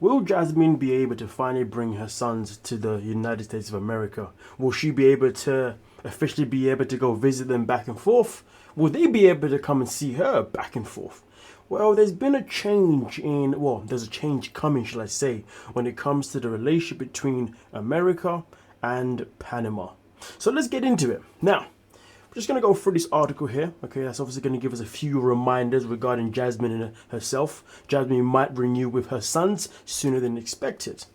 Will Jasmine be able to finally bring her sons to the United States of America? Will she be able to officially be able to go visit them back and forth? Will they be able to come and see her back and forth? Well, there's been a change there's a change coming, shall I say, when it comes to the relationship between America and Panama. So let's get into it. Now, I'm just going to go through this article here. Okay, that's obviously going to give us a few reminders regarding Jasmine and herself. Jasmine might renew with her sons sooner than expected.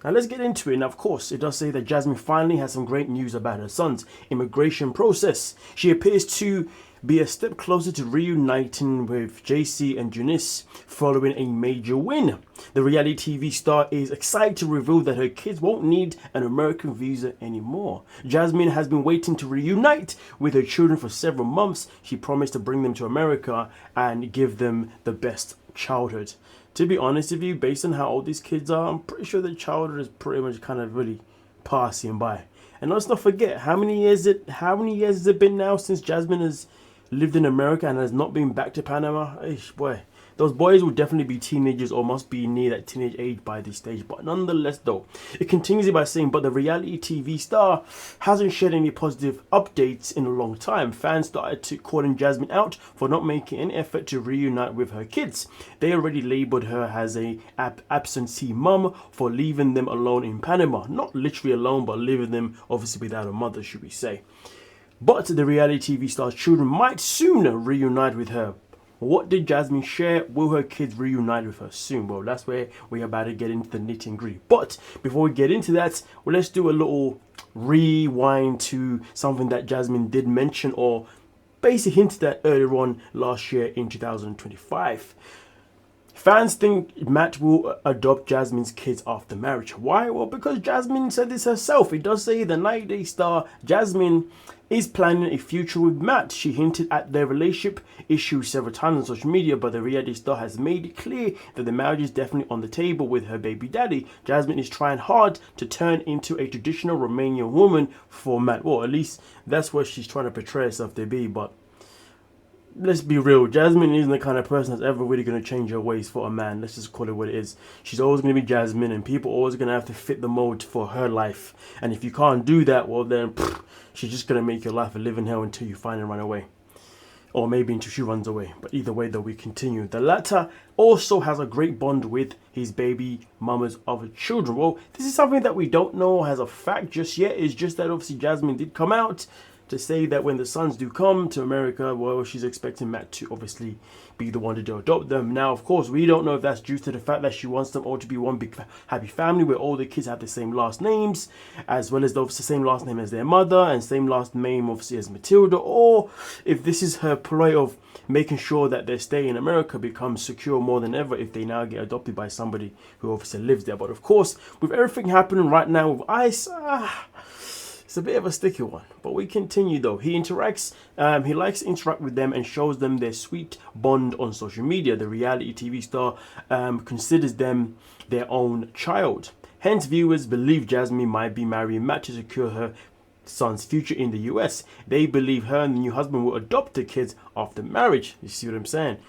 Now let's get into it. Now, of course, it does say that Jasmine finally has some great news about her son's immigration process. She appears to be a step closer to reuniting with JC and Janice following a major win. The reality TV star is excited to reveal that her kids won't need an American visa anymore. Jasmine has been waiting to reunite with her children for several months. She promised to bring them to America and give them the best childhood. To be honest with you, based on how old these kids are, I'm pretty sure their childhood is pretty much kind of really passing by. And let's not forget, how many years has it been now since Jasmine has lived in America and has not been back to Panama? Eesh, boy, those boys will definitely be teenagers or must be near that teenage age by this stage. But nonetheless, though, it continues by saying, but the reality TV star hasn't shared any positive updates in a long time. Fans started to calling Jasmine out for not making any effort to reunite with her kids. They already labeled her as a absentee mum for leaving them alone in Panama. Not literally alone, but leaving them obviously without a mother, should we say. But the reality TV star's children might soon reunite with her. What did Jasmine share? Will her kids reunite with her soon? Well, that's where we're about to get into the nitty and gritty. But before we get into that, well, let's do a little rewind to something that Jasmine did mention or basically hinted at earlier on last year in 2025. Fans think Matt will adopt Jasmine's kids after marriage. Why? Well, because Jasmine said this herself. It does say the 90-day star Jasmine is planning a future with Matt. She hinted at their relationship issues several times on social media, but the reality star has made it clear that the marriage is definitely on the table with her baby daddy. Jasmine is trying hard to turn into a traditional Romanian woman for Matt. Well, at least that's what she's trying to portray herself to be, but let's be real, Jasmine isn't the kind of person that's ever really going to change her ways for a man. Let's just call it what it is. She's always going to be Jasmine, and people are always going to have to fit the mold for her life. And if you can't do that, well then, she's just going to make your life a living hell until you find and run away. Or maybe until she runs away. But either way, though, we continue. The latter also has a great bond with his baby mama's other children. Well, this is something that we don't know as a fact just yet. It's just that obviously Jasmine did come out to say that when the sons do come to America, well, she's expecting Matt to obviously be the one to adopt them. Now, of course, we don't know if that's due to the fact that she wants them all to be one big happy family where all the kids have the same last names, as well as the same last name as their mother and same last name obviously as Matilda, or if this is her ploy of making sure that their stay in America becomes secure more than ever if they now get adopted by somebody who obviously lives there. But of course, with everything happening right now with ICE, it's a bit of a sticky one, but we continue though. He likes to interact with them and shows them their sweet bond on social media. The reality TV star considers them their own child. Hence, viewers believe Jasmine might be marrying Matt to secure her son's future in the US. They believe her and the new husband will adopt the kids after marriage. You see what I'm saying?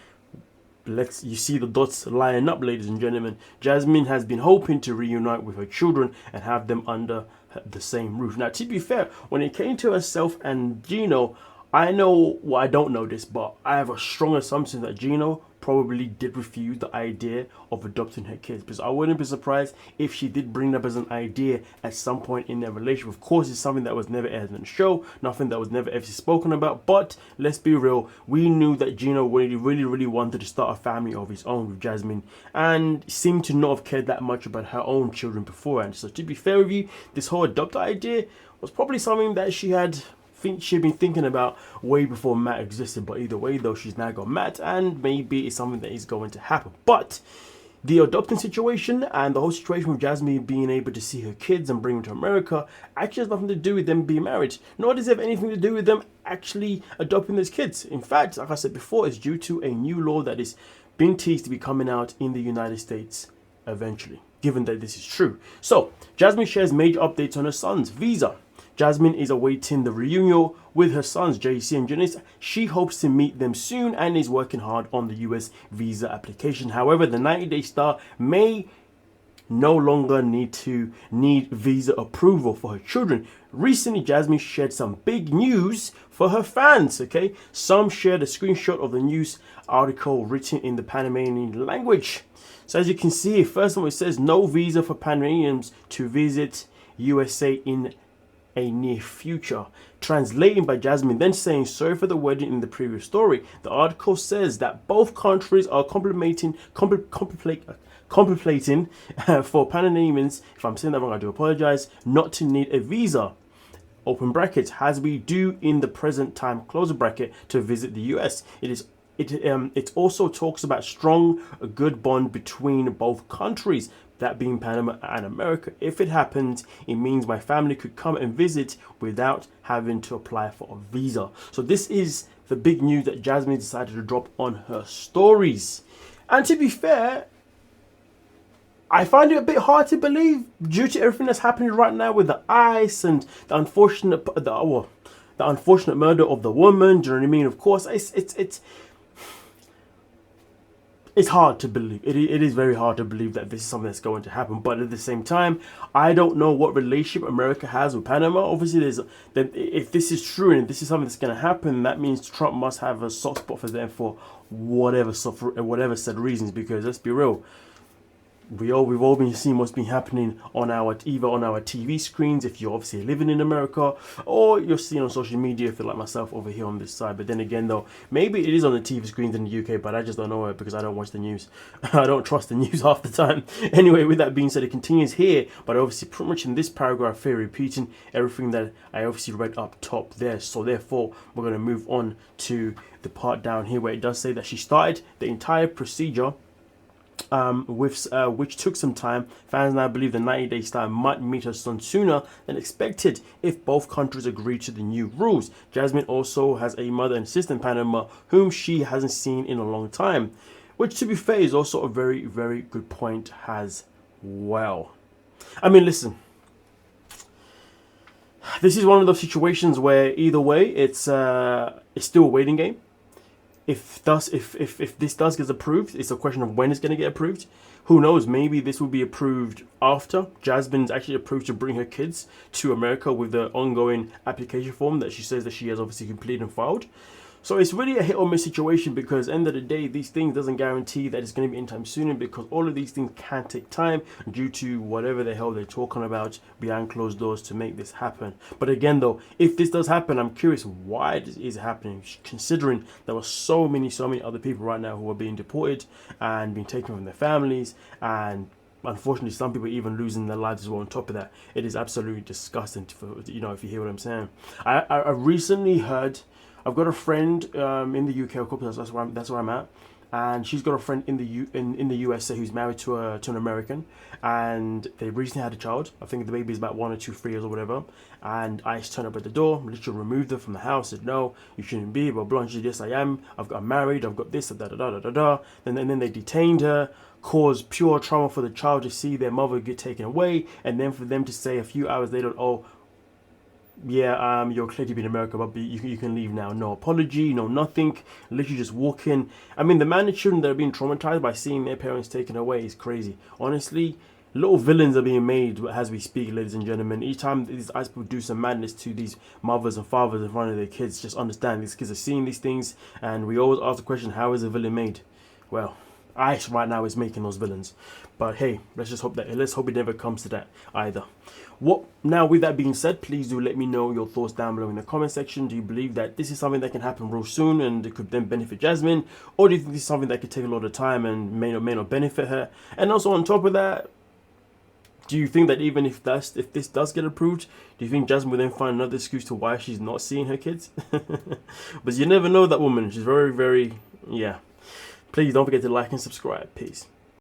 You see the dots lining up, ladies and gentlemen. Jasmine has been hoping to reunite with her children and have them under the same roof. Now, to be fair, when it came to herself and Gino, I don't know this, but I have a strong assumption that Gino probably did refuse the idea of adopting her kids, because I wouldn't be surprised if she did bring it up as an idea at some point in their relationship. Of course, it's something that was never aired on the show, nothing that was never ever spoken about, but let's be real, we knew that Gino really wanted to start a family of his own with Jasmine and seemed to not have cared that much about her own children beforehand. So to be fair with you, this whole adopt idea was probably something that she'd been thinking about way before Matt existed. But either way though, she's now got Matt, and maybe it's something that is going to happen. But the adopting situation and the whole situation with Jasmine being able to see her kids and bring them to America actually has nothing to do with them being married, nor does it have anything to do with them actually adopting those kids. In fact, like I said before, it's due to a new law that is being teased to be coming out in the United States eventually, given that this is true. So Jasmine shares major updates on her son's visa. Jasmine is awaiting the reunion with her sons, JC and Janice. She hopes to meet them soon and is working hard on the US visa application. However, the 90-day star may no longer need visa approval for her children. Recently, Jasmine shared some big news for her fans. Okay, some shared a screenshot of the news article written in the Panamanian language. So as you can see, first of all, it says no visa for Panamanians to visit USA in a near future. Translating by Jasmine, then saying sorry for the wedding in the previous story. The article says that both countries are contemplating for Panamanians, if I'm saying that wrong, I do apologize, not to need a visa, open brackets, as we do in the present time, close bracket, to visit the US. It also talks about strong, a good bond between both countries, that being Panama and America. If it happens, it means my family could come and visit without having to apply for a visa. So this is the big news that Jasmine decided to drop on her stories. And to be fair, I find it a bit hard to believe due to everything that's happening right now with the ICE and the unfortunate murder of the woman. Do you know what I mean? Of course, it's hard to believe. It is very hard to believe that this is something that's going to happen. But at the same time, I don't know what relationship America has with Panama. Obviously, if this is true and this is something that's going to happen, that means Trump must have a soft spot for them for whatever said reasons. Because let's be real, we've all been seeing what's been happening on our TV screens if you're obviously living in America, or you're seeing on social media if you're like myself over here on this side. But then again though, maybe it is on the TV screens in the UK, but I just don't know it because I don't watch the news. I don't trust the news half the time. Anyway, with that being said, it continues here, but obviously pretty much in this paragraph here repeating everything that I obviously read up top there. So therefore we're going to move on to the part down here where it does say that she started the entire procedure which took some time. Fans now believe the 90-day star might meet her son sooner than expected if both countries agree to the new rules. Jasmine also has a mother and sister in Panama whom she hasn't seen in a long time, which to be fair is also a very, very good point as well. I mean, listen, this is one of those situations where either way it's still a waiting game. If this does get approved, it's a question of when it's going to get approved. Who knows? Maybe this will be approved after Jasmine's actually approved to bring her kids to America with the ongoing application form that she says that she has obviously completed and filed. So it's really a hit or miss situation because at the end of the day, these things doesn't guarantee that it's going to be in time sooner because all of these things can take time due to whatever the hell they're talking about behind closed doors to make this happen. But again, though, if this does happen, I'm curious why this is happening, considering there were so many other people right now who are being deported and being taken from their families, and unfortunately some people even losing their lives as well. On top of that, it is absolutely disgusting if you hear what I'm saying. I recently heard, I've got a friend in the UK, of course, that's where I'm at, and she's got a friend in the USA who's married to an American, and they recently had a child. I think the baby is about 1 or 2, 3 years or whatever. And ICE turned up at the door, literally removed her from the house, said no, you shouldn't be, blah blah. And she said, yes, I am. I'm married. I've got this, da da da da da da. Then they detained her, caused pure trauma for the child to see their mother get taken away, and then for them to say a few hours later, oh, yeah, you're clear to be in America, but you can leave now. No apology, no nothing. Literally just walk in. I mean, the man and children that are being traumatized by seeing their parents taken away is crazy. Honestly, little villains are being made as we speak, ladies and gentlemen. Each time these ICE people do some madness to these mothers and fathers in front of their kids, just understand these kids are seeing these things, and we always ask the question, how is a villain made? Well, ICE right now is making those villains. But hey, let's hope it never comes to that either. Now, with that being said, please do let me know your thoughts down below in the comment section. Do you believe that this is something that can happen real soon and it could then benefit Jasmine, or do you think this is something that could take a lot of time and may or may not benefit her? And also on top of that, do you think that even if this does get approved, do you think Jasmine will then find another excuse to why she's not seeing her kids? But you never know that woman. She's very, very, yeah. Please don't forget to like and subscribe. Peace.